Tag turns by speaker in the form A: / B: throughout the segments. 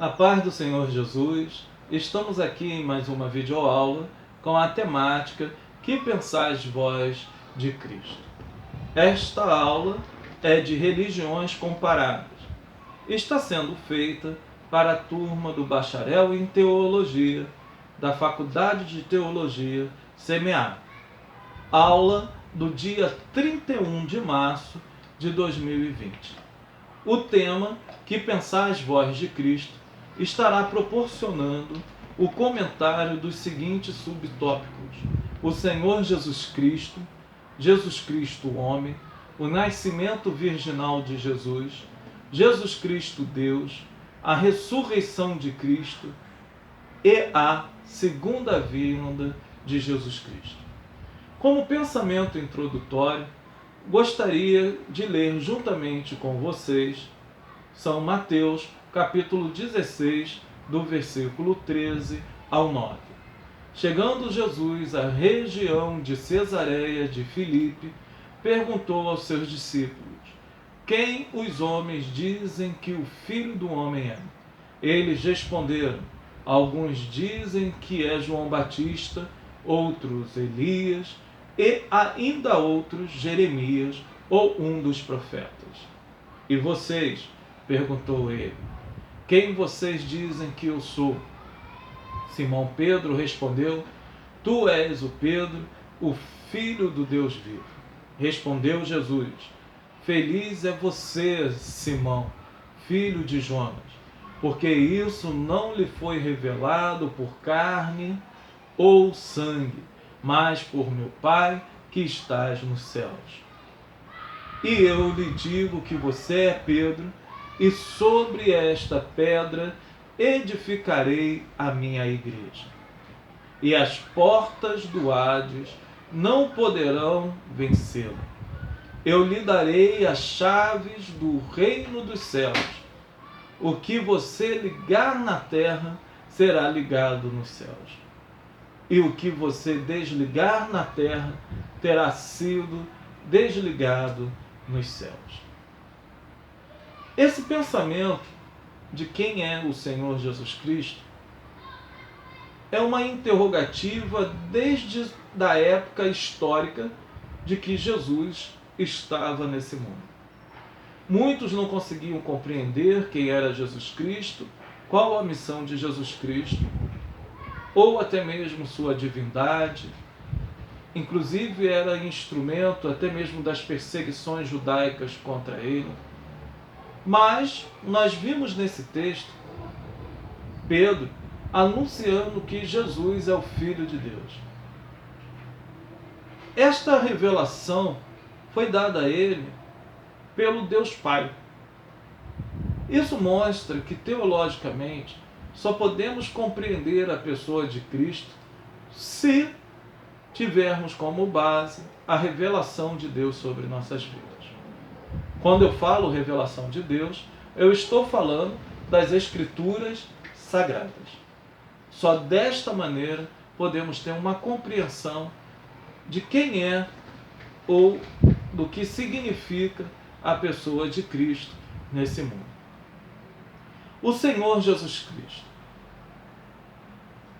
A: A paz do Senhor Jesus, estamos aqui em mais uma videoaula com a temática Que pensais vós de Cristo? Esta aula é de religiões comparadas. Está sendo feita para a turma do Bacharel em Teologia da Faculdade de Teologia SEMEAR. Aula do dia 31 de março de 2020. O tema Que pensais vós de Cristo estará proporcionando o comentário dos seguintes subtópicos: o Senhor Jesus Cristo homem, o nascimento virginal de Jesus, Jesus Cristo Deus, a ressurreição de Cristo e a segunda vinda de Jesus Cristo. Como pensamento introdutório, gostaria de ler juntamente com vocês São Mateus, capítulo 16, do versículo 13 ao 9. Chegando Jesus à região de Cesareia de Filipe, perguntou aos seus discípulos: quem os homens dizem que o Filho do Homem é? Eles responderam: alguns dizem que é João Batista, outros Elias, e ainda outros Jeremias ou um dos profetas. E vocês? Perguntou ele: quem vocês dizem que eu sou? Simão Pedro respondeu: tu és o Pedro, o filho do Deus vivo. Respondeu Jesus: feliz é você, Simão, filho de Jonas, porque isso não lhe foi revelado por carne ou sangue, mas por meu Pai que estás nos céus. E eu lhe digo que você é Pedro, e sobre esta pedra edificarei a minha igreja. E as portas do Hades não poderão vencê-la. Eu lhe darei as chaves do reino dos céus. O que você ligar na terra será ligado nos céus. E o que você desligar na terra terá sido desligado nos céus. Esse pensamento de quem é o Senhor Jesus Cristo é uma interrogativa desde a época histórica de que Jesus estava nesse mundo. Muitos não conseguiam compreender quem era Jesus Cristo, qual a missão de Jesus Cristo, ou até mesmo sua divindade. Inclusive era instrumento até mesmo das perseguições judaicas contra ele. Mas nós vimos nesse texto Pedro anunciando que Jesus é o Filho de Deus. Esta revelação foi dada a ele pelo Deus Pai. Isso mostra que teologicamente só podemos compreender a pessoa de Cristo se tivermos como base a revelação de Deus sobre nossas vidas. Quando eu falo revelação de Deus, eu estou falando das Escrituras Sagradas. Só desta maneira podemos ter uma compreensão de quem é ou do que significa a pessoa de Cristo nesse mundo. O Senhor Jesus Cristo.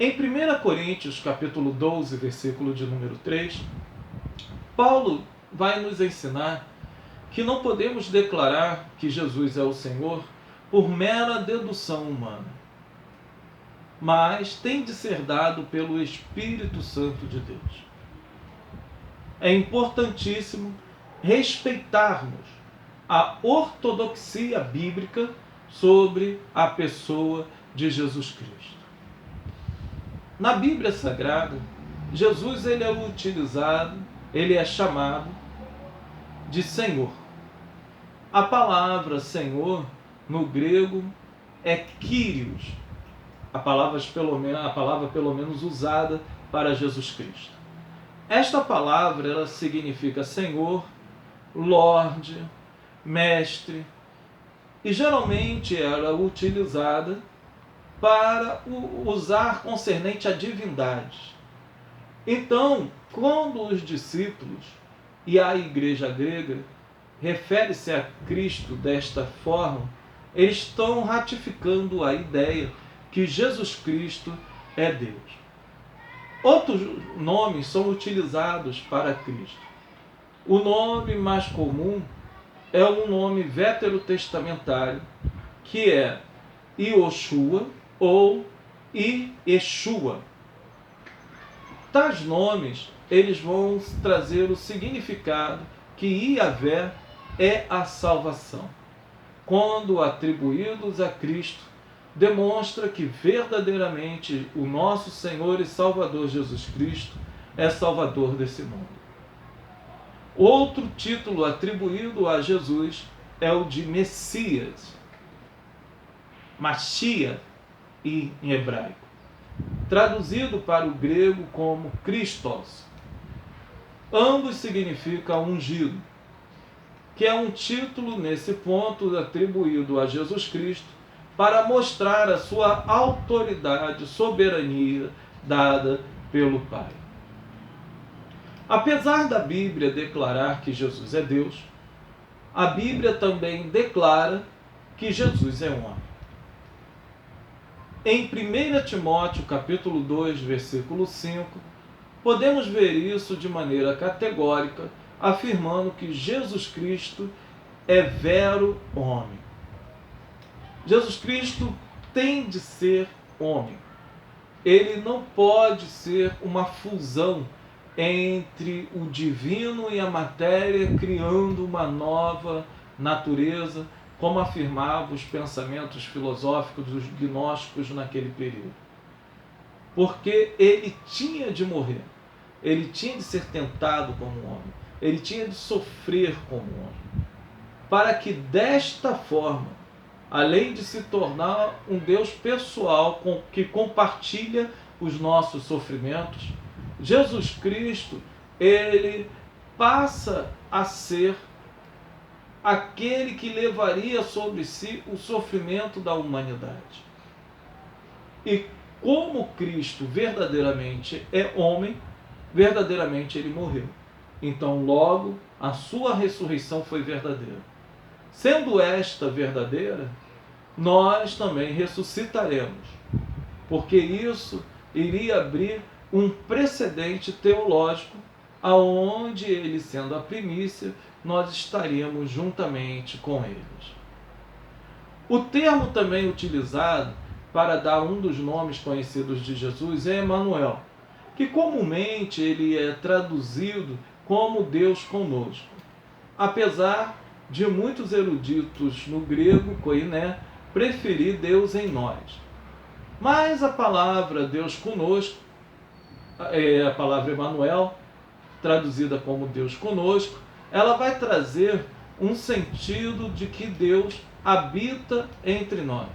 A: Em 1 Coríntios, capítulo 12, versículo de número 3, Paulo vai nos ensinar que não podemos declarar que Jesus é o Senhor por mera dedução humana, mas tem de ser dado pelo Espírito Santo de Deus. É importantíssimo respeitarmos a ortodoxia bíblica sobre a pessoa de Jesus Cristo. Na Bíblia Sagrada, Jesus ele é chamado de Senhor. A palavra Senhor, no grego, é Kyrios, a palavra pelo menos usada para Jesus Cristo. Esta palavra ela significa Senhor, Lorde, Mestre, e geralmente era utilizada para usar concernente a divindades. Então, quando os discípulos e a igreja grega refere-se a Cristo desta forma, eles estão ratificando a ideia que Jesus Cristo é Deus. Outros nomes são utilizados para Cristo. O nome mais comum é um nome veterotestamentário, que é Ioshua ou Ieshua. Tais nomes, eles vão trazer o significado que Yahvé é a salvação. Quando atribuídos a Cristo, demonstra que verdadeiramente o nosso Senhor e Salvador Jesus Cristo é Salvador desse mundo. Outro título atribuído a Jesus é o de Messias, Mashiach em hebraico, traduzido para o grego como Christos. Ambos significam ungido, que é um título nesse ponto atribuído a Jesus Cristo para mostrar a sua autoridade, soberania dada pelo Pai. Apesar da Bíblia declarar que Jesus é Deus, a Bíblia também declara que Jesus é homem. Em 1 Timóteo capítulo 2, versículo 5, podemos ver isso de maneira categórica, afirmando que Jesus Cristo é vero homem. Jesus Cristo tem de ser homem. Ele não pode ser uma fusão entre o divino e a matéria, criando uma nova natureza, como afirmavam os pensamentos filosóficos dos gnósticos naquele período. Porque ele tinha de morrer, ele tinha de ser tentado como homem, ele tinha de sofrer como homem, para que desta forma, além de se tornar um Deus pessoal que compartilha os nossos sofrimentos, Jesus Cristo, ele passa a ser aquele que levaria sobre si o sofrimento da humanidade. E como Cristo verdadeiramente é homem, verdadeiramente ele morreu. Então, logo, a sua ressurreição foi verdadeira. Sendo esta verdadeira, nós também ressuscitaremos, porque isso iria abrir um precedente teológico, aonde ele sendo a primícia, nós estaríamos juntamente com eles. O termo também utilizado para dar um dos nomes conhecidos de Jesus é Emanuel, que comumente ele é traduzido como Deus conosco, apesar de muitos eruditos no grego, koiné, preferir Deus em nós. Mas a palavra Deus conosco, a palavra Emanuel, traduzida como Deus conosco, ela vai trazer um sentido de que Deus habita entre nós,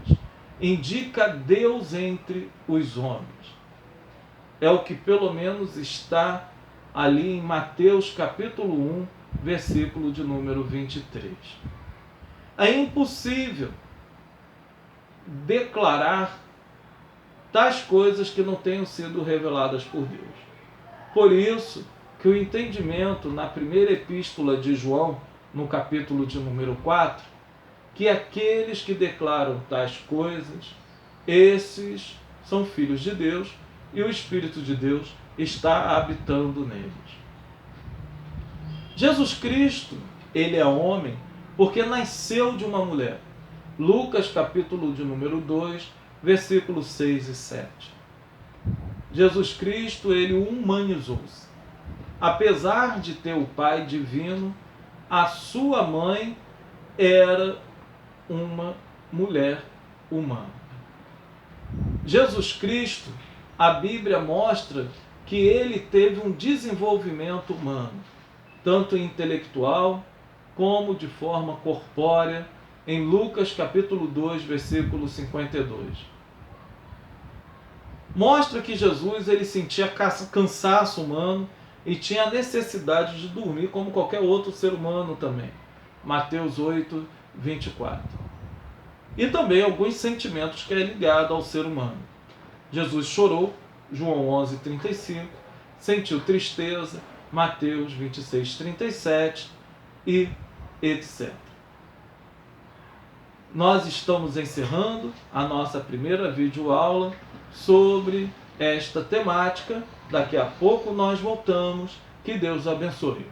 A: indica Deus entre os homens. É o que pelo menos está ali em Mateus capítulo 1, versículo de número 23. É impossível declarar tais coisas que não tenham sido reveladas por Deus. Por isso que o entendimento na primeira epístola de João, no capítulo de número 4, que aqueles que declaram tais coisas, esses são filhos de Deus e o Espírito de Deus está habitando neles. Jesus Cristo, ele é homem porque nasceu de uma mulher. Lucas capítulo de número 2, versículos 6 e 7. Jesus Cristo, ele humanizou-se. Apesar de ter o Pai divino, a sua mãe era uma mulher humana. Jesus Cristo, a Bíblia mostra que ele teve um desenvolvimento humano, tanto intelectual como de forma corpórea, em Lucas capítulo 2, versículo 52. Mostra que Jesus ele sentia cansaço humano e tinha a necessidade de dormir como qualquer outro ser humano também. Mateus 8, 24. E também alguns sentimentos que é ligado ao ser humano. Jesus chorou, João 11, 35, sentiu tristeza, Mateus 26, 37 e etc. nós estamos encerrando a nossa primeira videoaula sobre esta temática. Daqui a pouco nós voltamos. Que Deus abençoe.